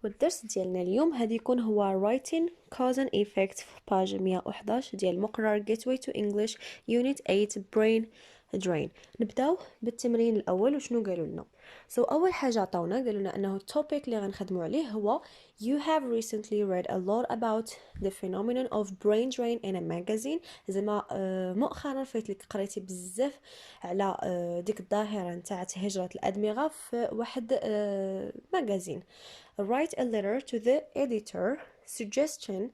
والدرس ديالنا اليوم هذا يكون هو writing cause and effect في باج 111 ديال مقرر gateway to English unit 8 brain drain. نبداو بالتمرين الاول وشنو قالوا لنا. اول حاجه عطاونا قالوا لنا انه التوبيك اللي غنخدموا عليه هو you have recently read a lot about the phenomenon of brain drain in a magazine. زعما مؤخرا فايت لك قريتي بزاف على ديك الظاهره نتاع هجره الادمغه في واحد ماغازين. Write a letter to the editor suggesting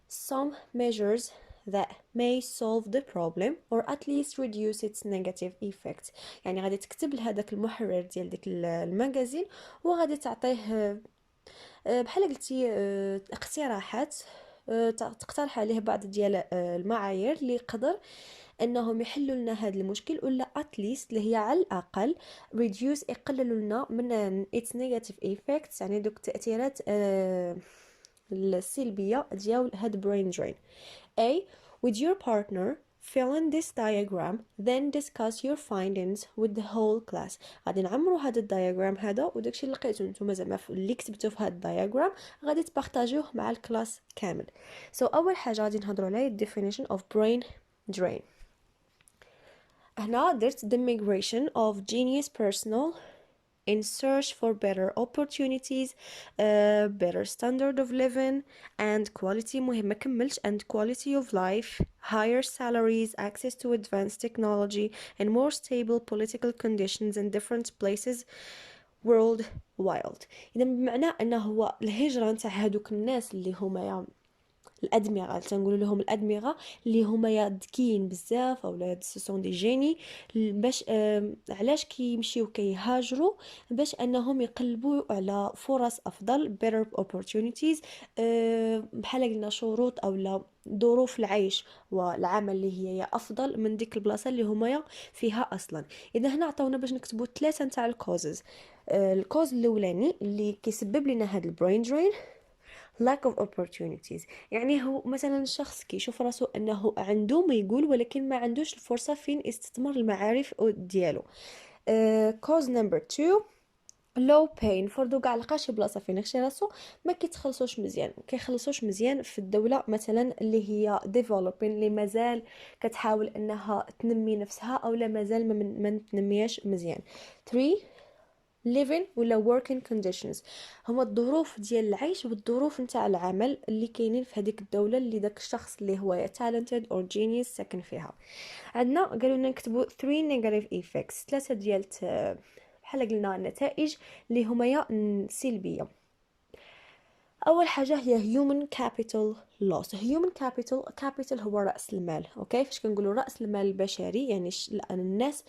some measures that may solve the problem or at least reduce its negative effects. يعني غادي تكتب لهذاك المحرر ديال ديك الماغازين وغادي تعطيه بحال قلتي اقتراحات، تقترح عليه بعض ديال المعايير اللي يقدر انهم يحلوا لنا هذا المشكل ولا اتليست اللي هي على الاقل reduce يقللوا لنا من its negative effects، يعني دوك التاثيرات السلبيه ديال هاد brain drain. A. With your partner fill in this diagram then discuss your findings with the whole class. غادي نعمروا هذا الدياجرام هذا وداكشي اللي لقيتو نتوما زعما اللي كتبتو في هذا الدياجرام غادي تبارطاجيوه مع الكلاس كامل. اول حاجه غادي نهضروا على definition of brain drain. هنا درت the migration of genius personnel in search for better opportunities, better standard of living and quality مهم كملش and quality of life, higher salaries, access to advanced technology and more stable political conditions in different places worldwide. إذا بمعنى أنه هو الهجرة نتاع هادوك الناس اللي هما الادمغه، تنقولوا لهم الادمغه اللي هما يا ذكيين بزاف اولا سون دي جيني، باش علاش كيمشيو كيهاجروا باش انهم يقلبوا على فرص افضل better opportunities، بحال قلنا شروط اولا ظروف العيش والعمل اللي هي افضل من ديك البلاصه اللي هما فيها اصلا. اذا هنا عطاونا باش نكتبوا ثلاثه نتاع الكوزز. الكوز الاولاني اللي كيسبب لنا هذا البرين درين lack of opportunities، يعني هو مثلا الشخص كيشوف راسو انه عنده ما يقول ولكن ما عندوش الفرصه فين يستثمر المعارف ديالو. cause number 2 low pay، فرضو كاع لقى شي بلاصه فين يخشي راسو ما كيخلصوش مزيان في الدوله مثلا اللي هي developing، اللي مازال كتحاول انها تنمي نفسها او لا مازال ما تنمياش مزيان. 3 living ولا working conditions، هما الظروف ديال العيش والظروف نتاع العمل اللي كاينين في هذيك الدوله اللي داك الشخص اللي هو talented or genius ساكن فيها. عندنا قالوا لنا نكتبوا 3 negative effects، ثلاثه ديال بحال قلنا النتائج اللي هما سلبيه. اول حاجه هي human capital loss. human capital هو راس المال. اوكي، فاش كنقولوا راس المال البشري يعني الناس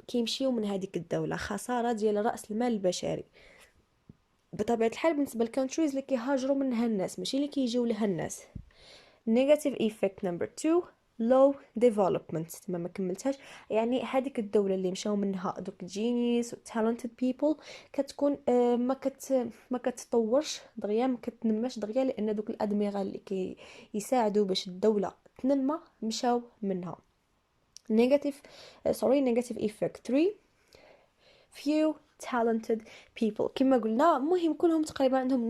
كيمشيو من هذيك الدوله، خساره ديال راس المال البشري. بطبيعه الحال بالنسبه للكونتريز اللي كيهاجروا منها الناس ماشي اللي كيجيو لها الناس. negative effect number 2 low development، ما كملتهاش، يعني هذيك الدوله اللي مشاو منها دوك جينيس و talented people كتكون ما كتطورش دغيا، ما كتنماش دغيا، لان دوك الادمغه اللي كيساعدوا باش الدوله تنمى مشاو منها. negative effect 3 few talented people. كما قلنا مهم كلهم تقريبا عندهم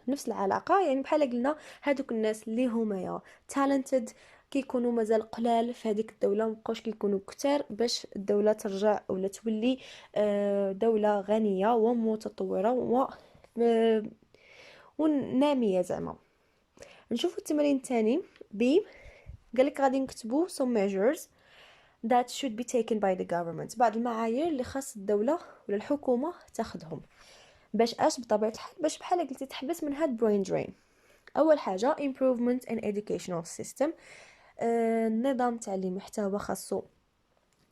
نفس العلاقه، يعني بحال قلنا هذوك الناس اللي هما يا talented كيكونوا مازال قلال في هذيك الدوله، مابقاوش كيكونوا كتار باش الدوله ترجع ولا تولي دوله غنيه ومتطوره وناميه زعما. نشوفوا التمرين الثاني بي، قالك غادي نكتبوا some measures that should be taken by the government، بعض المعايير اللي خاص الدولة ولا الحكومة تاخدهم باش بطبيعة الحال باش بحال قلتي تحبس من هاد brain drain. أول حاجة improvement in educational system، النظام التعليمي محتوى خاصو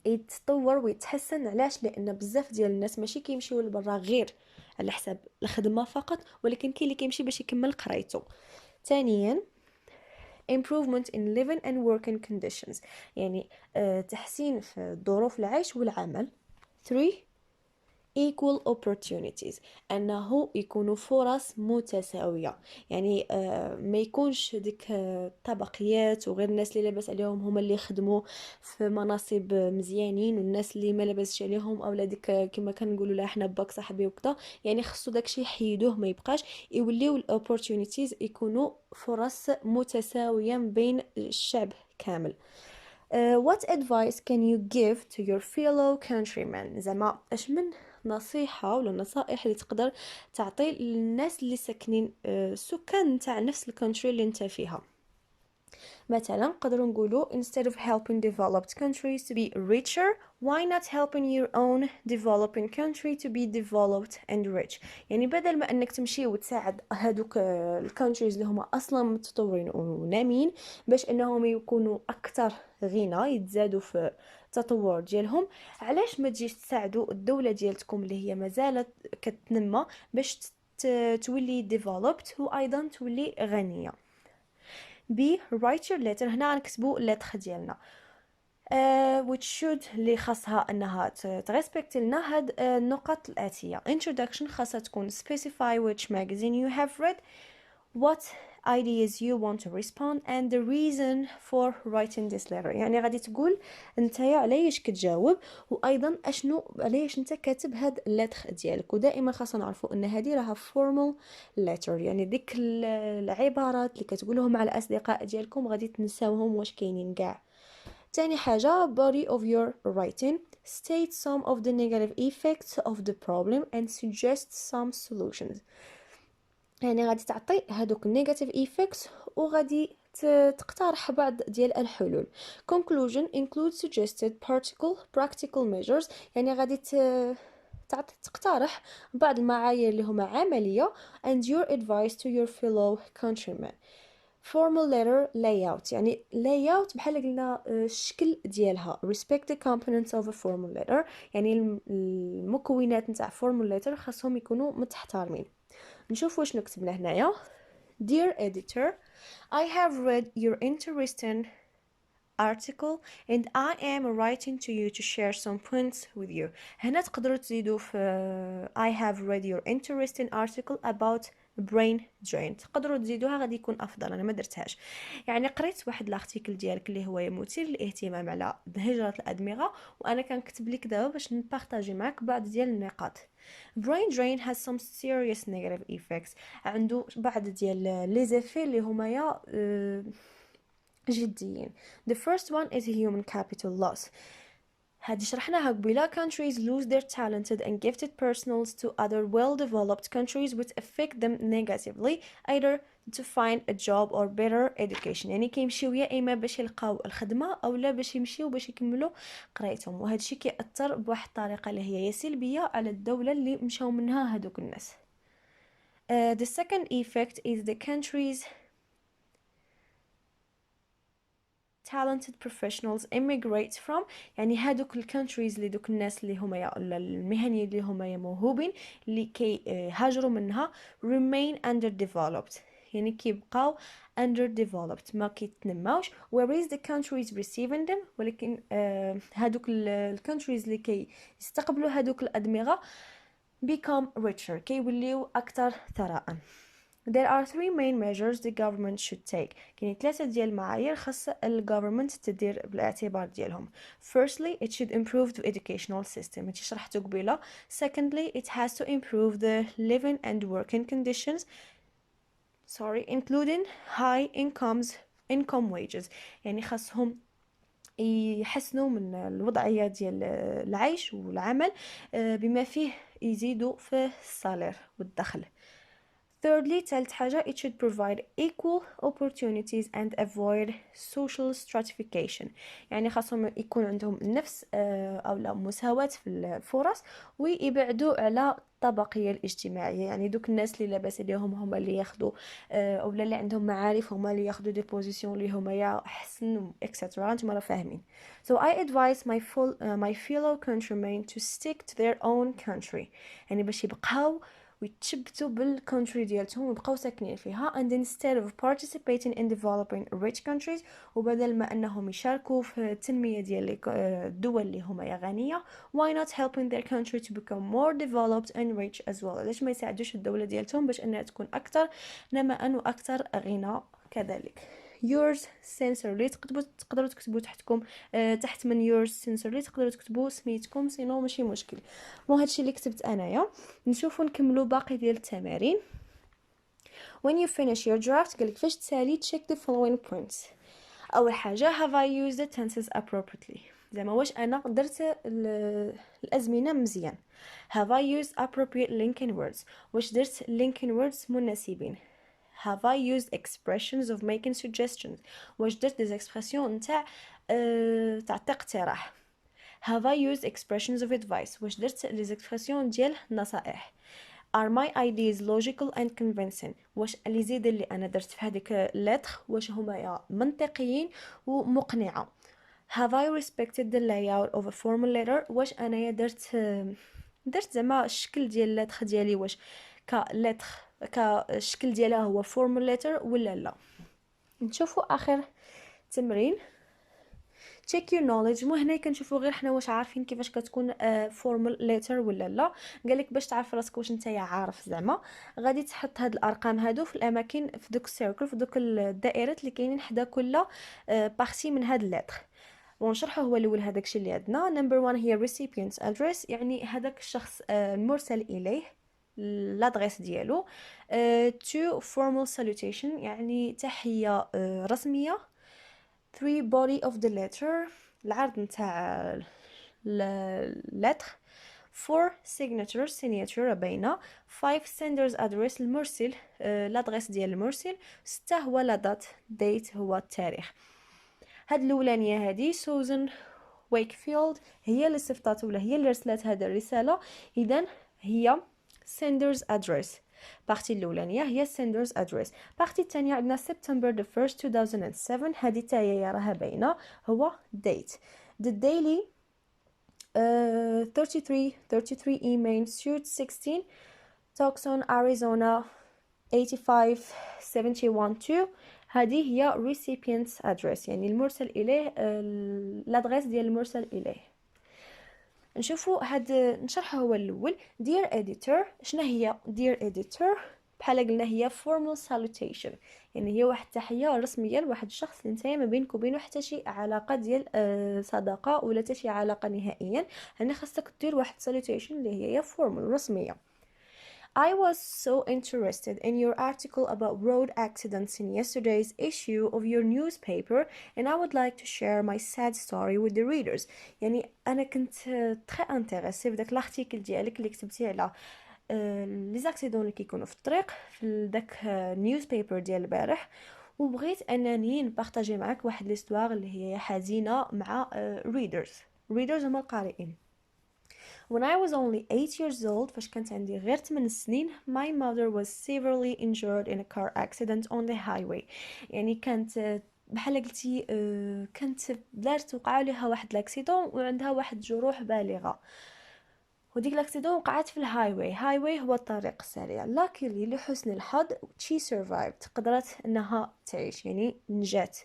يتطور ويتحسن. علاش؟ لأن بزاف ديال الناس ماشي كيمشيو لبرا غير على حساب الخدمة فقط، ولكن كاين اللي كيمشي باش يكمل قرايته. ثانيا improvement in living and working conditions، يعني تحسين في ظروف العيش والعمل. 3 equal opportunities، أنه يكونوا فرص متساوية. يعني ما يكونش ديك طبقيات وغير الناس اللي لاباس عليهم هما اللي يخدموا في مناصب مزيانين والناس اللي ما لاباسش عليهم اولا ديك كما كنقولوا لها حنا باك صاحبي وكذا. يعني خصو داكشي يحيدوه ما يبقاش، يوليو الاوبورتونيتيز يكونوا فرص متساوية بين الشعب كامل. What advice can you give to your fellow countrymen؟ زعما اش من نصيحة ولا نصائح اللي تقدر تعطي للناس اللي ساكنين سكان نتاع نفس الكونتري اللي انت فيها. مثلا نقدروا نقولوا instead of helping developed countries to be richer, why not helping your own developing country to be developed and rich؟ يعني بدل ما انك تمشي وتساعد هادوك الكونتريز اللي هما اصلا متطورين ونامين باش انهم يكونوا اكثر غنى يتزادوا في التطور ديالهم، علاش ما تجيش تساعدوا الدولة ديالتكم اللي هي مازالت كتنمى باش تولي developed وايضا تولي غنية. B. write your letter. هنا غنكتبوا اللتر ديالنا which should اللي خاصها انها تريسبكت لنا هاد النقط الاتيه. introduction خاصها تكون specify which magazine you have read, what ideas you want to respond, and the reason for writing this letter. يعني غادي تقول نتايا علاش كتجاوب وايضا اشنو علاش انت كاتب هاد اللتر ديالك. ودائما خاصنا نعرفوا ان هذه راها formal letter، يعني ديك العبارات اللي كتقولهم على الاصدقاء ديالكم غادي تنساوهم واش كاينين كاع. تاني حاجة body of your writing state some of the negative effects of the problem and suggest some solutions. يعني غادي تعطي هادوك negative effects وغادي تقترح بعض ديال الحلول. conclusion include suggested practical measures، يعني غادي تقترح بعض المعايير اللي هما عملية and your advice to your fellow countrymen. formal letter layout، يعني layout بحال قلنا الشكل ديالها. respect the components of a formal letter، يعني المكونات نتاع formal letter خاصهم يكونوا متحترمين. نشوف واش نكتبنا هنايا. Dear editor, I have read your interesting article and I am writing to you to share some points with you. هنا تقدروا تزيدوا في I have read your interesting article about brain drain، تقدروا تزيدوها غادي يكون افضل، انا ما درتهاش. يعني قريت واحد الارتيكل ديالك اللي هو مثير للاهتمام على هجرة الادمغة وانا كنكتب لك دابا باش نبارطاجي معك بعض ديال النقاط. brain drain has some serious negative effects، عنده بعض ديال لي زيفي اللي هما يا جديين. the first one is human capital loss، هذه شرحناها قبيله. countries lose their talented and gifted personnels to other well-developed countries which affect them negatively either to find a job or better education. يعني كيمشيو يا اما باش يلقاو الخدمه او لا باش يمشيو باش يكملوا قرايتهم، وهذا الشيء كيأثر بواحد الطريقه اللي هي سلبيه على الدوله اللي مشاو منها هذوك الناس. The second effect is the countries talented professionals immigrate from، يعني هادوك الكونتريز اللي دوك الناس اللي هما المهنيين اللي هما موهوبين اللي كي هاجروا منها remain underdeveloped، يعني كيبقاو underdeveloped ما كيتنماوش. whereas the countries receiving them، ولكن هادوك الكونتريز اللي كي يستقبلوا هادوك الأدمغة become richer، كيوليو أكثر ثراء. There are three main measures the government should take. كاين 3 ديال المعايير خاص الجوفرمنت تدير بالاعتبار ديالهم. Firstly, it should improve the educational system، هادشي شرحته قبيله. Secondly, it has to improve the living and working conditions including high income wages، يعني خاصهم يحسنوا من الوضعية ديال العيش والعمل بما فيه يزيدوا في السالير والدخل. Thirdly، ثالث حاجة it should provide equal opportunities and avoid social stratification، يعني خاصهم يكون عندهم نفس أو لا مساواة في الفرص ويبعدوا على الطبقية الاجتماعية، يعني دوك الناس اللي لاباس عليهم هما اللي ياخدوا أو اللي عندهم معارف هما اللي ياخدوا دي بوزيسيون اللي هما يا أحسن etc. انتم راه فاهمين. So I advise my fellow countrymen to stick to their own country، يعني باش يبقاو ويتشبتوا بالكونتري ديالتهم ويبقاو ساكنين فيها and instead of participating in developing rich countries وبدل ما انهم يشاركوا في التنمية ديال الدول اللي هما غنية why not helping their country to become more developed and rich as well. علاش ما يساعدوش الدولة ديالتهم باش انها تكون اكثر نماء واكثر غنى كذلك. yours sincerely تقدروا تكتبوا تحتكم تحت من yours sincerely تقدروا تكتبوا سميتكم سينو ماشي مشكل. مو هادشي اللي كتبت انايا. نشوفوا نكملوا باقي ديال التمارين. when you finish your draft قالك فاش تسالي check the following points. اول حاجه have I used the tenses appropriately زعما واش انا درت الازمنه مزيان. have I used appropriate linking words واش درت linking words مناسبين. have I used expressions of making suggestions واش درت des expressions نتاع تعطي اقتراح. have I used expressions of advice واش درت les expressions ديال نصائح. are my ideas logical and convincing واش لي زيد اللي انا درت في هذيك اللتر واش هما منطقيين ومقنعه. have I respected the layout of a formal letter واش انايا درت زعما الشكل ديال اللتر ديالي واش كلتر كالشكل ديالها هو formal letter ولا لا. نشوفوا اخر تمرين check your knowledge. مو هنا كنشوفوا غير حنا واش عارفين كيفاش كتكون formal letter ولا لا. قالك باش تعرف راسك واش نتايا عارف زعما غادي تحط هاد الارقام هادو في الاماكن في دوك السيركل في دوك الدائرات اللي كاينين حدا كل بارتي من هاد اللتر ونشرحه. هو الاول هذاك الشيء اللي عندنا. نمبر 1 هي recipient's address يعني هذاك الشخص المرسل اليه الادريس ديالو. 2 formal salutation يعني تحيه رسميه. 3 body of the letter العرض نتاع اللتر. 4 signature باينه. 5 sender's address المرسل الادريس ديال المرسل. 6 هو لا دات date هو التاريخ. هاد الاولانيه هذه سوزان ويكفيلد هي اللي صيفطات ولا هي اللي رسلت هذه الرساله اذا هي sender's address. بارتي الاولانيه هي sender's address. بارتي الثانيه عندنا September 1st 2007 هذه تاهي راها باينه هو date. the daily 33 email suit 16 Tucson Arizona 85712 هذه هي recipient's address يعني المرسل اليه الادريس ديال المرسل اليه. نشوفوا هاد نشرحه هو الاول. dear editor شنو هي dear editor بحال قلنا هي formal salutation يعني هي واحد التحيه رسميه لواحد الشخص اللي نتايا ما بينك وبينه حتى شي علاقه ديال صداقه ولا حتى شي علاقه نهائيا. هنا خاصك دير واحد salutation اللي هي formal رسميه. I was so interested in your article about road accidents in yesterday's issue of your newspaper and I would like to share my sad story with the readers. يعني أنا كنت très intéressée بداك الارتيكل ديالك اللي كتبتي على لي زاكسيدون اللي كيكونوا في الطريق في داك نيوزبيبر ديال البارح وبغيت انني نبارطاجي معك واحد ليستوار اللي هي حزينه مع readers هما القارئين. When I was only 8 years old فاش كانت عندي غير 8 سنين my mother was severely injured in a car accident on the highway. يعني كانت بحال قلتي كانت دارت وقع لها واحد لاكسيدون وعندها واحد جروح بالغه وديك لاكسيدون وقعت في الهايواي هو الطريق السريع. لكن لحسن الحظ she survived قدرت انها تعيش يعني نجات.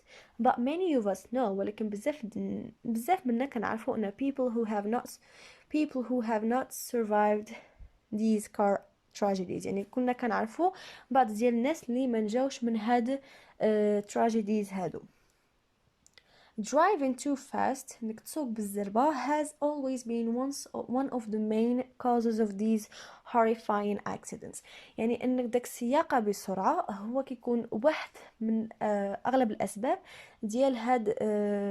but many of us know ولكن بزاف منا كنعرفوا ان people who have not survived these car tragedies يعني كنا كنعرفوا بعض ديال الناس اللي ما نجاوش من هاد tragedies هادو. Driving too fast انك تسوق بالزربة has always been one of the main causes of these horrifying accidents. يعني انك داك السياقة بسرعة هو كيكون واحد من اغلب الاسباب ديال هاد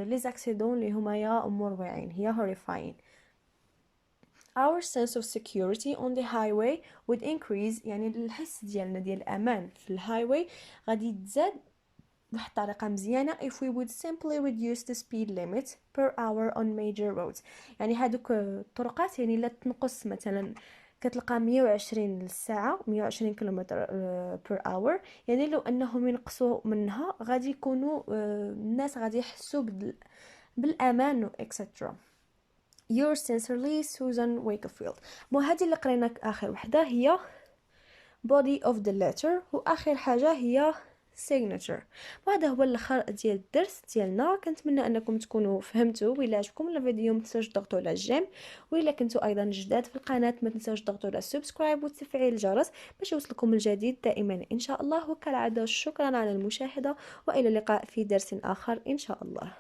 لي زاكسيدون اللي هما يا مروعين هي horrifying. Our sense of security on the highway would increase يعني الحس ديالنا ديال الامان في الهايواي غادي تزاد بواحد الطريقه مزيانه if we would simply reduce the speed limit per hour on major roads. يعني هادوك الطرقات يعني لا تنقص مثلا كتلقى 120 للساعه 120 كيلومتر per hour يعني لو انهم ينقصوا منها غادي يكونوا الناس غادي يحسوا بالامان etc. Yours sincerely Susan Wakefield. مو هذه اللي قرينا اخر وحده هي body of the letter، وآخر حاجة هي signature. وهذا هو الاخر ديال الدرس ديالنا. كنتمنى انكم تكونوا فهمتوا. وإلا عجبكم الفيديو ما تنساوش تضغطوا على الجيم، وإلا كنتوا ايضا جداد في القناه ما تنساوش تضغطوا على سبسكرايب وتفعيل الجرس باش يوصلكم الجديد دائما ان شاء الله. وكالعاده شكرا على المشاهده، والى اللقاء في درس اخر ان شاء الله.